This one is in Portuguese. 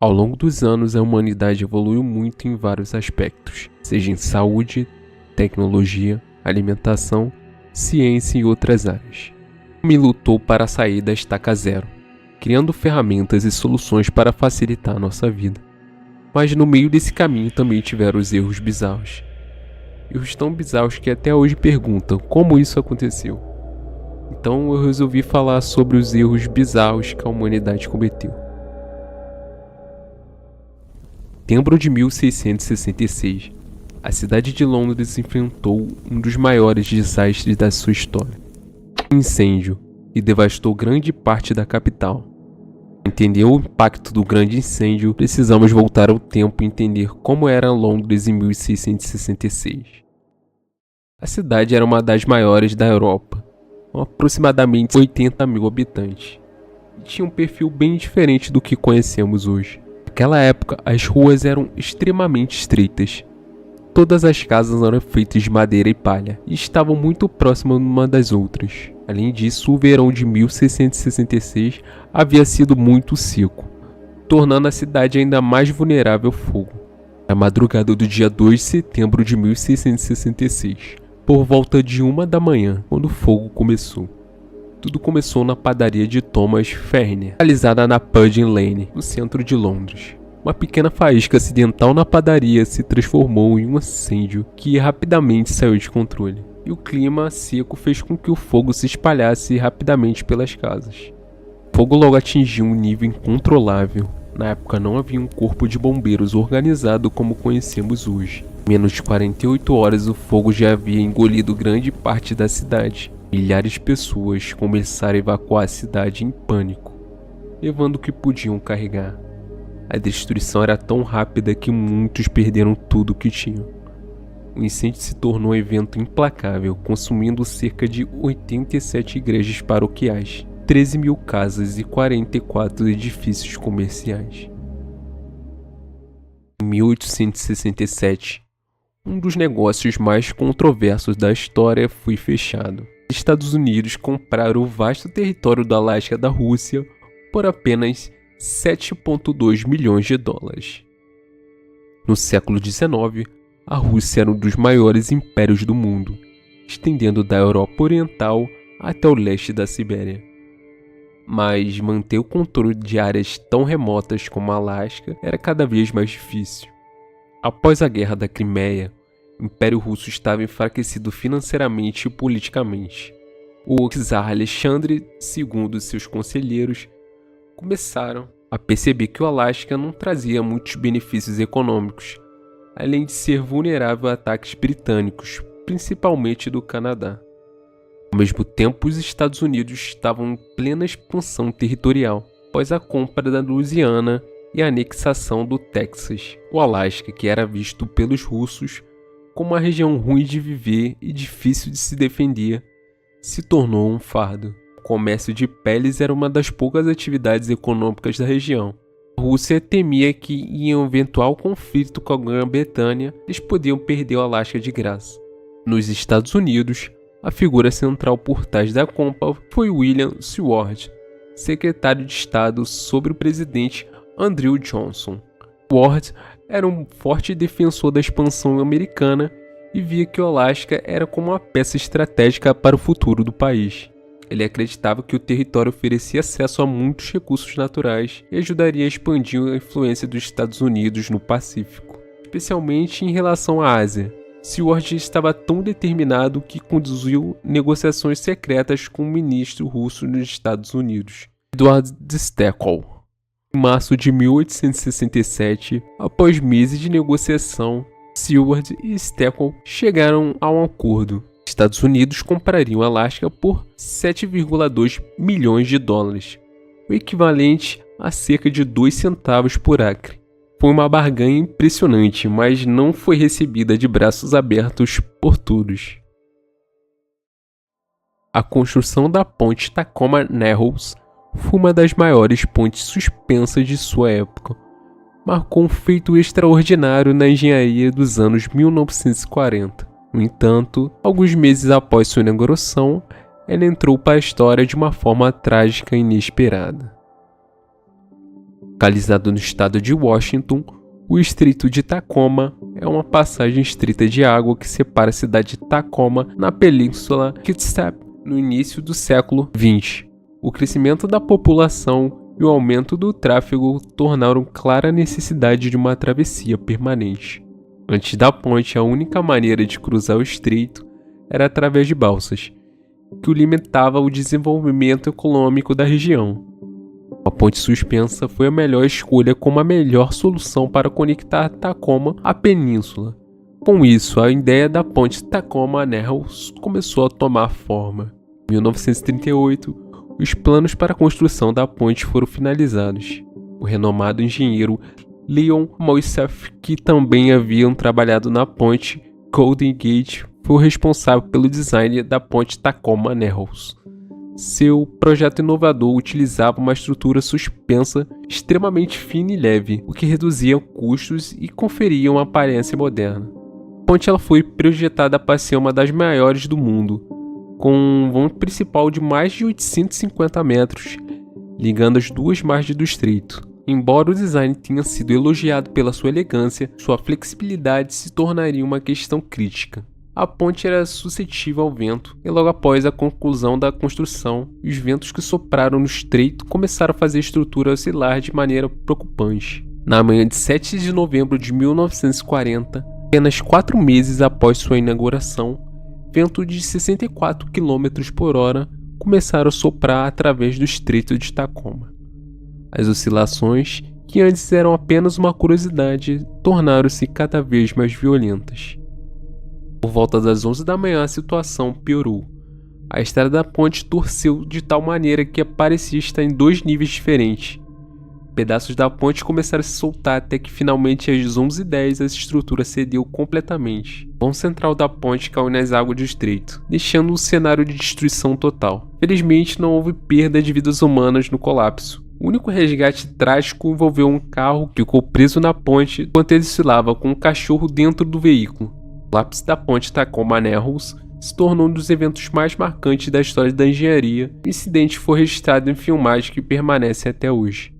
Ao longo dos anos, a humanidade evoluiu muito em vários aspectos, seja em saúde, tecnologia, alimentação, ciência e outras áreas. O homem lutou para sair da estaca zero, criando ferramentas e soluções para facilitar a nossa vida. Mas no meio desse caminho também tiveram os erros bizarros. Erros tão bizarros que até hoje perguntam como isso aconteceu. Então eu resolvi falar sobre os erros bizarros que a humanidade cometeu. Setembro de 1666, a cidade de Londres enfrentou um dos maiores desastres da sua história. Um incêndio que devastou grande parte da capital. Para entender o impacto do grande incêndio, precisamos voltar ao tempo e entender como era Londres em 1666. A cidade era uma das maiores da Europa, com aproximadamente 80 mil habitantes, e tinha um perfil bem diferente do que conhecemos hoje. Naquela época, as ruas eram extremamente estreitas. Todas as casas eram feitas de madeira e palha, e estavam muito próximas uma das outras. Além disso, o verão de 1666 havia sido muito seco, tornando a cidade ainda mais vulnerável ao fogo. Na madrugada do dia 2 de setembro de 1666, por volta de 1 da manhã, quando o fogo começou. Tudo começou na padaria de Thomas Ferner, localizada na Pudding Lane, no centro de Londres. Uma pequena faísca acidental na padaria se transformou em um incêndio que rapidamente saiu de controle, e o clima seco fez com que o fogo se espalhasse rapidamente pelas casas. O fogo logo atingiu um nível incontrolável. Na época não havia um corpo de bombeiros organizado como conhecemos hoje. Em menos de 48 horas o fogo já havia engolido grande parte da cidade. Milhares de pessoas começaram a evacuar a cidade em pânico, levando o que podiam carregar. A destruição era tão rápida que muitos perderam tudo o que tinham. O incêndio se tornou um evento implacável, consumindo cerca de 87 igrejas paroquiais, 13 mil casas e 44 edifícios comerciais. Em 1867, um dos negócios mais controversos da história foi fechado. Os Estados Unidos compraram o vasto território do Alasca da Rússia por apenas 7,2 milhões de dólares. No século XIX, a Rússia era um dos maiores impérios do mundo, estendendo da Europa Oriental até o leste da Sibéria. Mas manter o controle de áreas tão remotas como a Alasca era cada vez mais difícil. Após a Guerra da Crimeia, o Império Russo estava enfraquecido financeiramente e politicamente. O czar Alexandre II e seus conselheiros começaram a perceber que o Alasca não trazia muitos benefícios econômicos, além de ser vulnerável a ataques britânicos, principalmente do Canadá. Ao mesmo tempo, os Estados Unidos estavam em plena expansão territorial após a compra da Louisiana e a anexação do Texas. O Alasca, que era visto pelos russos como uma região ruim de viver e difícil de se defender, se tornou um fardo. O comércio de peles era uma das poucas atividades econômicas da região. A Rússia temia que, em um eventual conflito com a Grã-Bretanha, eles podiam perder o Alasca de graça. Nos Estados Unidos, a figura central por trás da compra foi William Seward, secretário de Estado sobre o presidente Andrew Johnson. Seward era um forte defensor da expansão americana e via que o Alasca era como uma peça estratégica para o futuro do país. Ele acreditava que o território oferecia acesso a muitos recursos naturais e ajudaria a expandir a influência dos Estados Unidos no Pacífico, especialmente em relação à Ásia. Seward estava tão determinado que conduziu negociações secretas com o ministro russo nos Estados Unidos, Edward Steckel. Em março de 1867, após meses de negociação, Seward e Steckel chegaram a um acordo. Os Estados Unidos comprariam Alasca por 7,2 milhões de dólares, o equivalente a cerca de 2 centavos por acre. Foi uma barganha impressionante, mas não foi recebida de braços abertos por todos. A construção da ponte Tacoma Narrows foi uma das maiores pontes suspensas de sua época. Marcou um feito extraordinário na engenharia dos anos 1940. No entanto, alguns meses após sua inauguração, ela entrou para a história de uma forma trágica e inesperada. Localizado no estado de Washington, o Estreito de Tacoma é uma passagem estreita de água que separa a cidade de Tacoma na península Kitsap no início do século XX. O crescimento da população e o aumento do tráfego tornaram clara a necessidade de uma travessia permanente. Antes da ponte, a única maneira de cruzar o estreito era através de balsas, que o limitava o desenvolvimento econômico da região. A ponte suspensa foi a melhor escolha como a melhor solução para conectar Tacoma à península. Com isso, a ideia da ponte Tacoma Narrows começou a tomar forma. Em 1938, os planos para a construção da ponte foram finalizados. O renomado engenheiro Leon Moisseiff, que também haviam trabalhado na ponte Golden Gate, foi o responsável pelo design da ponte Tacoma Narrows. Seu projeto inovador utilizava uma estrutura suspensa extremamente fina e leve, o que reduzia custos e conferia uma aparência moderna. A ponte foi projetada para ser uma das maiores do mundo, com um vão principal de mais de 850 metros, ligando as duas margens do estreito. Embora o design tenha sido elogiado pela sua elegância, sua flexibilidade se tornaria uma questão crítica. A ponte era suscetível ao vento, e logo após a conclusão da construção, os ventos que sopraram no estreito começaram a fazer a estrutura oscilar de maneira preocupante. Na manhã de 7 de novembro de 1940, apenas 4 meses após sua inauguração, ventos de 64 km por hora começaram a soprar através do estreito de Tacoma. As oscilações, que antes eram apenas uma curiosidade, tornaram-se cada vez mais violentas. Por volta das 11 da manhã, a situação piorou. A estrada da ponte torceu de tal maneira que parecia estar em 2 níveis diferentes. Pedaços da ponte começaram a se soltar até que finalmente às 11h10 a estrutura cedeu completamente. O vão central da ponte caiu nas águas do estreito, deixando um cenário de destruição total. Felizmente não houve perda de vidas humanas no colapso. O único resgate trágico envolveu um carro que ficou preso na ponte enquanto ele oscilava com um cachorro dentro do veículo. O colapso da ponte Tacoma Narrows se tornou um dos eventos mais marcantes da história da engenharia. O incidente foi registrado em filmagem que permanece até hoje.